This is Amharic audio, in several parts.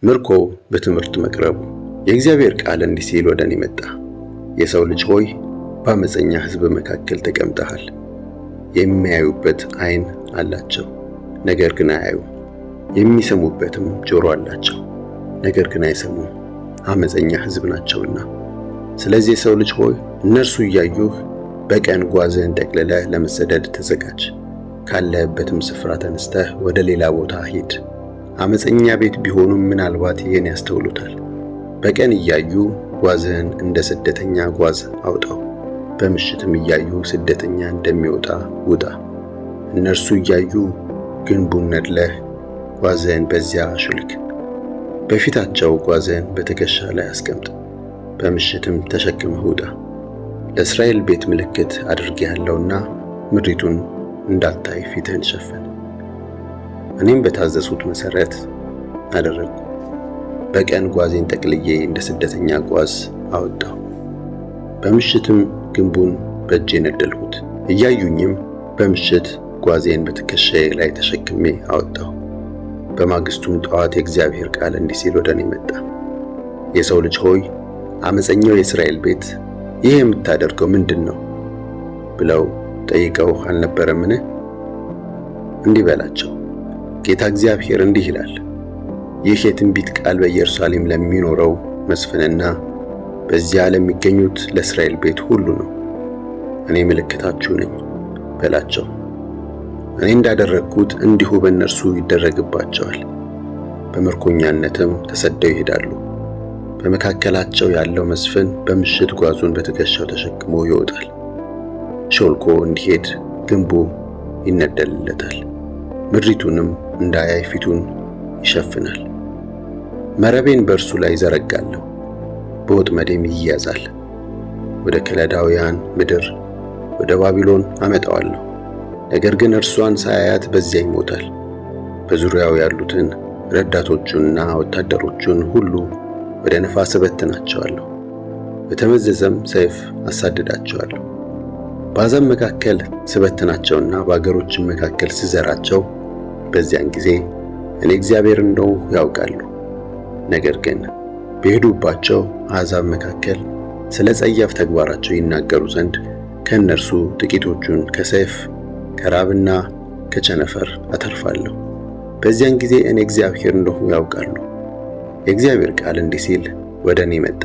ምርኮ በትምህርት መቅረቡ። የእግዚአብሔር ቃል እንዲህ ሲል ወደ እኔ መጣ። የሰው ልጅ ሆይ በአመፀኛ ሕዝብ መካከል ተቀምጠሃል። የሚያዩበት ዓይን አላቸው፣ ነገር ግን አያዩም። የሚሰሙበትም ጆሮ አላቸው፣ ነገር ግን አይሰሙም። አመፀኛ ሕዝብ ናቸውና። ስለዚህ የሰው ልጅ ሆይ እነርሱ እያዩህ በቀን ጓዝህን ጠቅልለህ ለመሰደድ ተዘጋጅ። ካለህበትም ስፍራ ተነስተህ ወደ ሌላ ቦታ ሂድ። አመፀኛ ቤት ቢሆኑም ምናልባት ይህን ያስተውሉታል። በቀን እያዩ ጓዝህን እንደ ስደተኛ ጓዝ አውጣው፣ በምሽትም እያዩ ስደተኛ እንደሚወጣ ውጣ። እነርሱ እያዩ ግንቡን ነድለህ ጓዝህን በዚያ አሹልክ። በፊታቸው ጓዝህን በትከሻ ላይ አስቀምጥ፣ በምሽትም ተሸክመህ ውጣ። ለእስራኤል ቤት ምልክት አድርጌሃለሁና ምድሪቱን እንዳታይ ፊትህን ሸፍን። እኔም በታዘዝሁት መሠረት አደረግሁ። በቀን ጓዜን ጠቅልዬ እንደ ስደተኛ ጓዝ አወጣሁ፣ በምሽትም ግንቡን በእጄ ነደልሁት። እያዩኝም በምሽት ጓዜን በትከሻዬ ላይ ተሸክሜ አወጣሁ። በማግስቱም ጠዋት የእግዚአብሔር ቃል እንዲህ ሲል ወደ እኔ መጣ። የሰው ልጅ ሆይ አመፀኛው የእስራኤል ቤት ይህ የምታደርገው ምንድን ነው ብለው ጠይቀው አልነበረምን? እንዲህ በላቸው፣ ጌታ እግዚአብሔር እንዲህ ይላል፣ ይህ የትንቢት ቃል በኢየሩሳሌም ለሚኖረው መስፍንና በዚያ ለሚገኙት ለእስራኤል ቤት ሁሉ ነው። እኔ ምልክታችሁ ነኝ በላቸው። እኔ እንዳደረግሁት እንዲሁ በእነርሱ ይደረግባቸዋል። በምርኮኛነትም ተሰደው ይሄዳሉ። በመካከላቸው ያለው መስፍን በምሽት ጓዙን በትከሻው ተሸክሞ ይወጣል። ሾልኮ እንዲሄድ ግንቡ ይነደልለታል፣ ምድሪቱንም እንዳያይ ፊቱን ይሸፍናል። መረቤን በእርሱ ላይ ዘረጋለሁ፣ በወጥመዴም ይያዛል። ወደ ከለዳውያን ምድር ወደ ባቢሎን አመጣዋለሁ። ነገር ግን እርሷን ሳያያት በዚያ ይሞታል። በዙሪያው ያሉትን ረዳቶቹንና ወታደሮቹን ሁሉ ወደ ነፋስ እበትናቸዋለሁ፣ በተመዘዘም ሰይፍ አሳድዳቸዋለሁ። በአሕዛብ መካከል ስበትናቸውና በአገሮችም መካከል ስዘራቸው በዚያን ጊዜ እኔ እግዚአብሔር እንደሆንሁ ያውቃሉ። ነገር ግን በሄዱባቸው አሕዛብ መካከል ስለ ጸያፍ ተግባራቸው ይናገሩ ዘንድ ከእነርሱ ጥቂቶቹን ከሰይፍ ከራብና ከቸነፈር አተርፋለሁ። በዚያን ጊዜ እኔ እግዚአብሔር እንደሆንሁ ያውቃሉ። የእግዚአብሔር ቃል እንዲህ ሲል ወደ እኔ መጣ።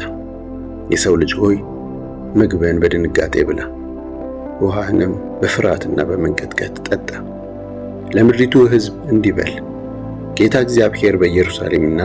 የሰው ልጅ ሆይ ምግብን በድንጋጤ ብላ፣ ውሃህንም በፍርሃትና በመንቀጥቀጥ ጠጣ። ለምድሪቱ ሕዝብ እንዲህ በል፣ ጌታ እግዚአብሔር በኢየሩሳሌምና